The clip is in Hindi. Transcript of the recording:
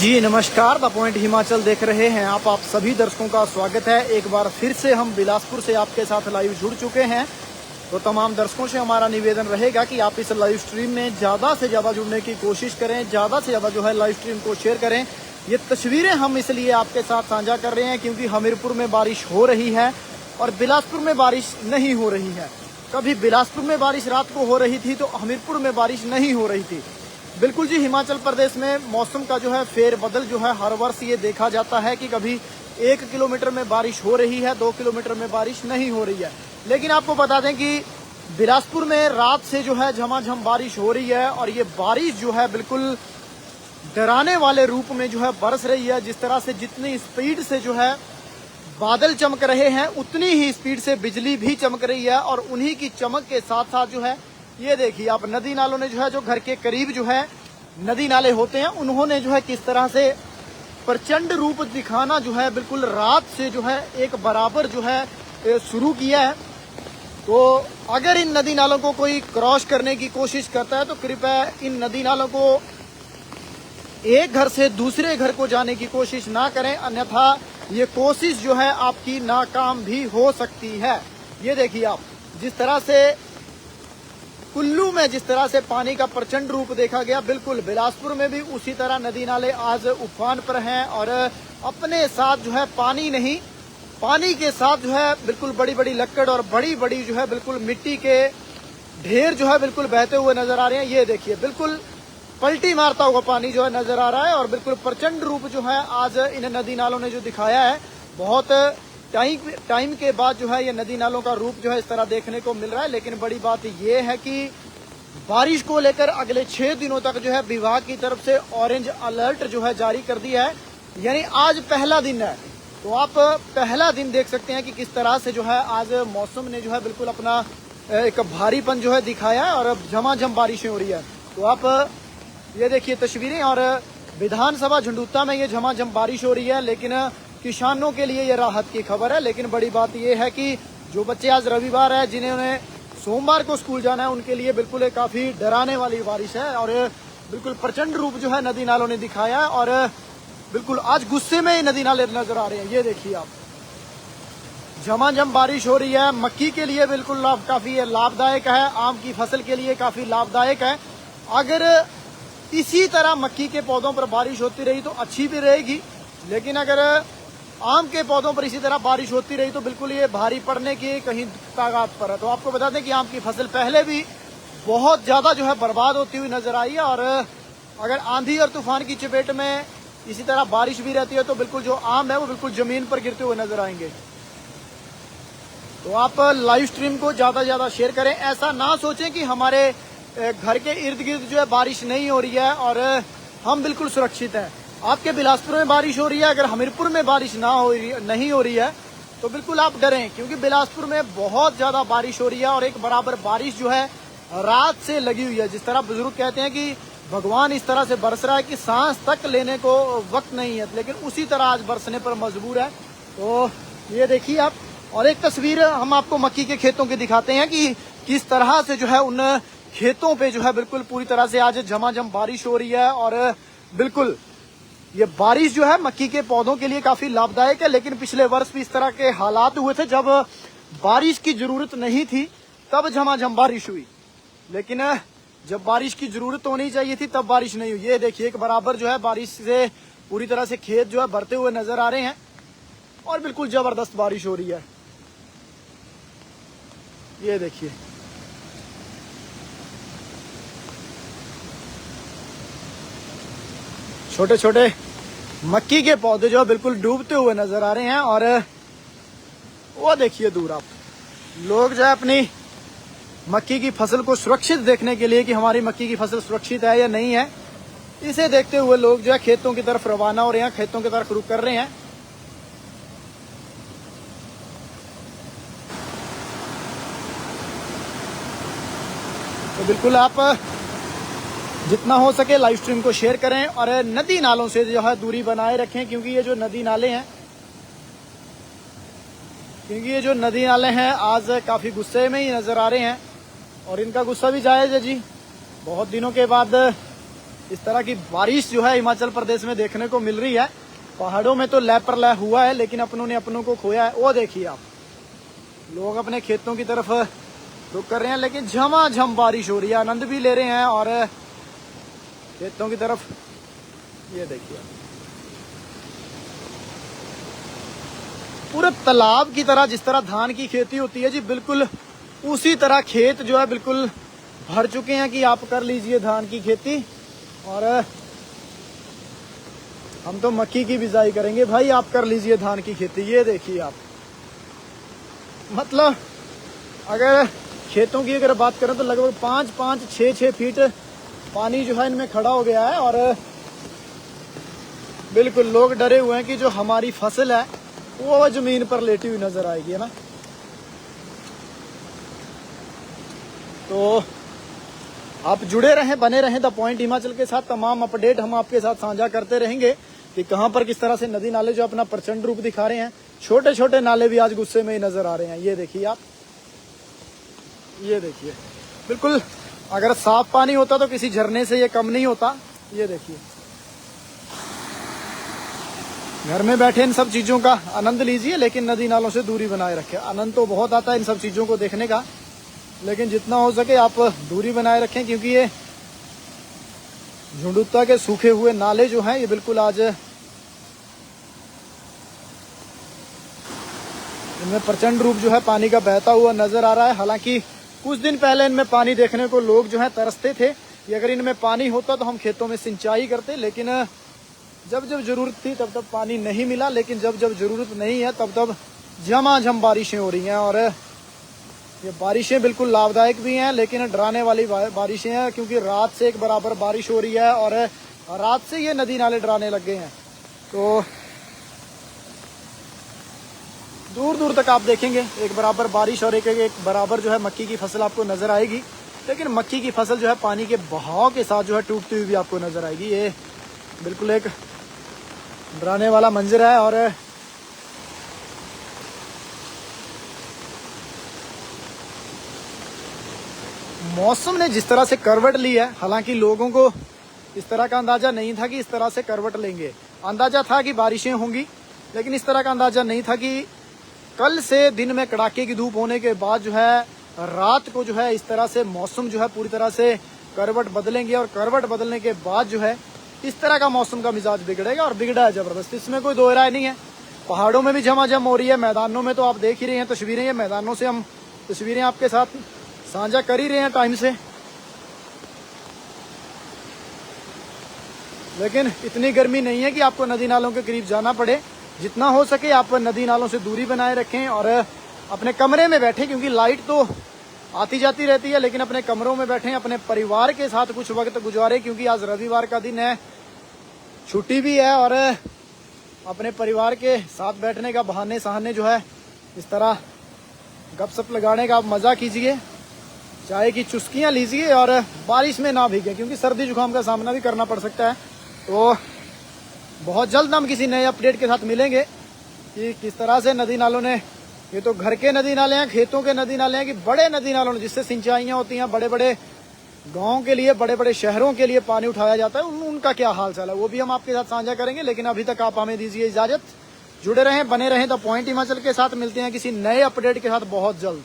जी नमस्कार, द पॉइंट हिमाचल देख रहे हैं आप सभी दर्शकों का स्वागत है। एक बार फिर से हम बिलासपुर से आपके साथ लाइव जुड़ चुके हैं। तो तमाम दर्शकों से हमारा निवेदन रहेगा कि आप इस लाइव स्ट्रीम में ज़्यादा से ज़्यादा जुड़ने की कोशिश करें, ज़्यादा से ज़्यादा जो है लाइव स्ट्रीम को शेयर करें। ये तस्वीरें हम इसलिए आपके साथ साझा कर रहे हैं क्योंकि हमीरपुर में बारिश हो रही है और बिलासपुर में बारिश नहीं हो रही है। कभी बिलासपुर में बारिश रात को हो रही थी तो हमीरपुर में बारिश नहीं हो रही थी। बिल्कुल जी, हिमाचल प्रदेश में मौसम का जो है फेरबदल जो है हर वर्ष ये देखा जाता है कि कभी 1 किलोमीटर में बारिश हो रही है, 2 किलोमीटर में बारिश नहीं हो रही है। लेकिन आपको बता दें कि बिलासपुर में रात से जो है झमाझम बारिश हो रही है और ये बारिश जो है बिल्कुल डराने वाले रूप में जो है बरस रही है। जिस तरह से जितनी स्पीड से जो है बादल चमक रहे हैं उतनी ही स्पीड से बिजली भी चमक रही है और उन्हीं की चमक के साथ साथ जो है ये देखिए आप नदी नालों ने जो है, जो घर के करीब जो है नदी नाले होते हैं, उन्होंने जो है किस तरह से प्रचंड रूप दिखाना जो है बिल्कुल रात से जो है एक बराबर जो है शुरू किया है। तो अगर इन नदी नालों को कोई क्रॉस करने की कोशिश करता है तो कृपया इन नदी नालों को एक घर से दूसरे घर को जाने की कोशिश ना करें, अन्यथा ये कोशिश जो है आपकी नाकाम भी हो सकती है। ये देखिए आप जिस तरह से कुल्लू में जिस तरह से पानी का प्रचंड रूप देखा गया, बिल्कुल बिलासपुर में भी उसी तरह नदी नाले आज उफान पर हैं और अपने साथ जो है पानी नहीं, पानी के साथ जो है बिल्कुल बड़ी बड़ी लक्कड़ और बड़ी बड़ी जो है बिल्कुल मिट्टी के ढेर जो है बिल्कुल बहते हुए नजर आ रहे हैं। ये देखिए बिल्कुल पलटी मारता हुआ पानी जो है नजर आ रहा है और बिल्कुल प्रचंड रूप जो है आज इन नदी नालों ने जो दिखाया है। बहुत टाइम के बाद जो है ये नदी नालों का रूप जो है इस तरह देखने को मिल रहा है। लेकिन बड़ी बात ये है कि बारिश को लेकर अगले 6 दिनों तक जो है विभाग की तरफ से ऑरेंज अलर्ट जो है जारी कर दिया है। यानी आज पहला दिन है, तो आप पहला दिन देख सकते हैं कि किस तरह से जो है आज मौसम ने जो है बिल्कुल अपना एक भारीपन जो है दिखाया है और झमाझम बारिशें हो रही है। तो आप ये देखिए तस्वीरें और विधानसभा झंडूता में ये झमाझम बारिश हो रही है। लेकिन किसानों के लिए ये राहत की खबर है। लेकिन बड़ी बात ये है कि जो बच्चे आज रविवार है, जिन्होंने सोमवार को स्कूल जाना है, उनके लिए बिल्कुल एक काफी डराने वाली बारिश है और बिल्कुल प्रचंड रूप जो है नदी नालों ने दिखाया है और बिल्कुल आज गुस्से में ही नदी नाले नजर आ रहे हैं। ये देखिए आप झमाझम बारिश हो रही है। मक्की के लिए बिल्कुल काफी लाभदायक है, आम की फसल के लिए काफी लाभदायक है। अगर इसी तरह मक्की के पौधों पर बारिश होती रही तो अच्छी भी रहेगी, लेकिन अगर आम के पौधों पर इसी तरह बारिश होती रही तो बिल्कुल ये भारी पड़ने की कहीं ताकत पर है। तो आपको बता दें कि आम की फसल पहले भी बहुत ज्यादा जो है बर्बाद होती हुई नजर आई है और अगर आंधी और तूफान की चपेट में इसी तरह बारिश भी रहती है तो बिल्कुल जो आम है वो बिल्कुल जमीन पर गिरते हुए नजर आएंगे। तो आप लाइव स्ट्रीम को ज्यादा ज्यादा शेयर करें। ऐसा ना सोचें कि हमारे घर के इर्द गिर्द जो है बारिश नहीं हो रही है और हम बिल्कुल सुरक्षित हैं। आपके बिलासपुर में बारिश हो रही है, अगर हमीरपुर में बारिश नहीं हो रही है तो बिल्कुल आप डरें, क्योंकि बिलासपुर में बहुत ज्यादा बारिश हो रही है और एक बराबर बारिश जो है रात से लगी हुई है। जिस तरह बुजुर्ग कहते हैं कि भगवान इस तरह से बरस रहा है कि सांस तक लेने को वक्त नहीं है, लेकिन उसी तरह आज बरसने पर मजबूर है। तो ये देखिए आप, और एक तस्वीर हम आपको मक्की के खेतों की दिखाते हैं कि किस तरह से जो है उन खेतों पे जो है बिल्कुल पूरी तरह से आज झमाझम बारिश हो रही है और बिल्कुल ये बारिश जो है मक्की के पौधों के लिए काफी लाभदायक है। लेकिन पिछले वर्ष भी इस तरह के हालात हुए थे जब बारिश की जरूरत नहीं थी तब झमाझम बारिश हुई, लेकिन जब बारिश की जरूरत होनी चाहिए थी तब बारिश नहीं हुई। ये देखिए एक बराबर जो है बारिश से पूरी तरह से खेत जो है भरते हुए नजर आ रहे हैं और बिल्कुल जबरदस्त बारिश हो रही है। ये देखिए छोटे छोटे मक्की के पौधे जो बिल्कुल डूबते हुए नजर आ रहे हैं और वो देखिए दूर आप लोग जो है अपनी मक्की की फसल को सुरक्षित देखने के लिए कि हमारी मक्की की फसल सुरक्षित है या नहीं है, इसे देखते हुए लोग जो है खेतों की तरफ रवाना हो रहे हैं, खेतों की तरफ रुख कर रहे हैं। तो बिल्कुल आप जितना हो सके लाइव स्ट्रीम को शेयर करें और नदी नालों से जो है दूरी बनाए रखें, क्योंकि ये जो नदी नाले हैं आज काफी गुस्से में ही नजर आ रहे हैं और इनका गुस्सा भी जायज है जी। बहुत दिनों के बाद इस तरह की बारिश जो है हिमाचल प्रदेश में देखने को मिल रही है। पहाड़ों में तो लय पर लय हुआ है, लेकिन अपनों ने अपनों को खोया है। वो देखिए आप, लोग अपने खेतों की तरफ रुख कर रहे हैं, लेकिन झमाझम बारिश हो रही है, आनंद भी ले रहे हैं और खेतों की तरफ। ये देखिए पूरे तालाब की तरह, जिस तरह धान की खेती होती है जी, बिल्कुल उसी तरह खेत जो है बिल्कुल भर चुके हैं कि आप कर लीजिए धान की खेती। और हम तो मक्की की बिजाई करेंगे, भाई आप कर लीजिए धान की खेती। ये देखिए आप, मतलब अगर खेतों की अगर बात करें तो लगभग 5-5, 6-6 फीट पानी जो है इनमें खड़ा हो गया है। और बिल्कुल लोग डरे हुए हैं कि जो हमारी फसल है वो जमीन पर लेटी हुई नजर आएगी, है ना। तो आप जुड़े रहें, बने रहें द पॉइंट हिमाचल के साथ। तमाम अपडेट हम आपके साथ साझा करते रहेंगे कि कहां पर किस तरह से नदी नाले जो अपना प्रचंड रूप दिखा रहे हैं। छोटे छोटे नाले भी आज गुस्से में ही नजर आ रहे हैं। ये देखिए आप, ये देखिए बिल्कुल, अगर साफ पानी होता तो किसी झरने से ये कम नहीं होता। ये देखिए, घर में बैठे इन सब चीजों का आनंद लीजिए, लेकिन नदी नालों से दूरी बनाए रखें। आनंद तो बहुत आता है इन सब चीजों को देखने का, लेकिन जितना हो सके आप दूरी बनाए रखें, क्योंकि ये झुंडुत्ता के सूखे हुए नाले जो हैं ये बिल्कुल आज इनमें प्रचंड रूप जो है पानी का बहता हुआ नजर आ रहा है। हालांकि कुछ दिन पहले इनमें पानी देखने को लोग जो है तरसते थे कि अगर इनमें पानी होता तो हम खेतों में सिंचाई करते, लेकिन जब जब जरूरत थी तब तब पानी नहीं मिला। लेकिन जब जब जरूरत नहीं है तब तब झमाझम बारिशें हो रही हैं। और ये बारिशें बिल्कुल लाभदायक भी हैं, लेकिन डराने वाली बारिशें हैं, क्योंकि रात से एक बराबर बारिश हो रही है और रात से ये नदी नाले डराने लग गए हैं। तो दूर दूर तक आप देखेंगे एक बराबर बारिश और एक बराबर जो है मक्की की फसल आपको नजर आएगी। लेकिन मक्की की फसल जो है पानी के बहाव के साथ जो है टूटती हुई भी आपको नजर आएगी। ये बिल्कुल एक डराने वाला मंजर है। और मौसम ने जिस तरह से करवट ली है, हालांकि लोगों को इस तरह का अंदाजा नहीं था कि इस तरह से करवट लेंगे। अंदाजा था कि बारिशें होंगी, लेकिन इस तरह का अंदाजा नहीं था कि कल से दिन में कड़ाके की धूप होने के बाद जो है रात को जो है इस तरह से मौसम जो है पूरी तरह से करवट बदलेंगे। और करवट बदलने के बाद जो है इस तरह का मौसम का मिजाज बिगड़ेगा, और बिगड़ा है जबरदस्त, इसमें कोई दो राय नहीं है। पहाड़ों में भी झमाझम हो रही है, मैदानों में तो आप देख ही रहे हैं तस्वीरें। ये मैदानों से हम तस्वीरें आपके साथ साझा कर ही रहे हैं टाइम से। लेकिन इतनी गर्मी नहीं है कि आपको नदी नालों के करीब जाना पड़े। जितना हो सके आप नदी नालों से दूरी बनाए रखें और अपने कमरे में बैठें, क्योंकि लाइट तो आती जाती रहती है, लेकिन अपने कमरों में बैठें, अपने परिवार के साथ कुछ वक्त गुजारें, क्योंकि आज रविवार का दिन है, छुट्टी भी है। और अपने परिवार के साथ बैठने का बहाने सहाने जो है इस तरह गपशप लगाने का आप मजा कीजिए, चाय की चुस्कियां लीजिए और बारिश में ना भीगे, क्योंकि सर्दी जुकाम का सामना भी करना पड़ सकता है। तो बहुत जल्द हम किसी नए अपडेट के साथ मिलेंगे कि किस तरह से नदी नालों ने, ये तो घर के नदी नाले हैं, खेतों के नदी नाले हैं, कि बड़े नदी नालों ने जिससे सिंचाइयां होती हैं, बड़े बड़े गाँव के लिए, बड़े बड़े शहरों के लिए पानी उठाया जाता है, उनका क्या हाल चाल है वो भी हम आपके साथ साझा करेंगे। लेकिन अभी तक आप हमें दीजिए इजाजत, जुड़े रहें, बने रहें द पॉइंट हिमाचल के साथ। मिलते हैं किसी नए अपडेट के साथ बहुत जल्द।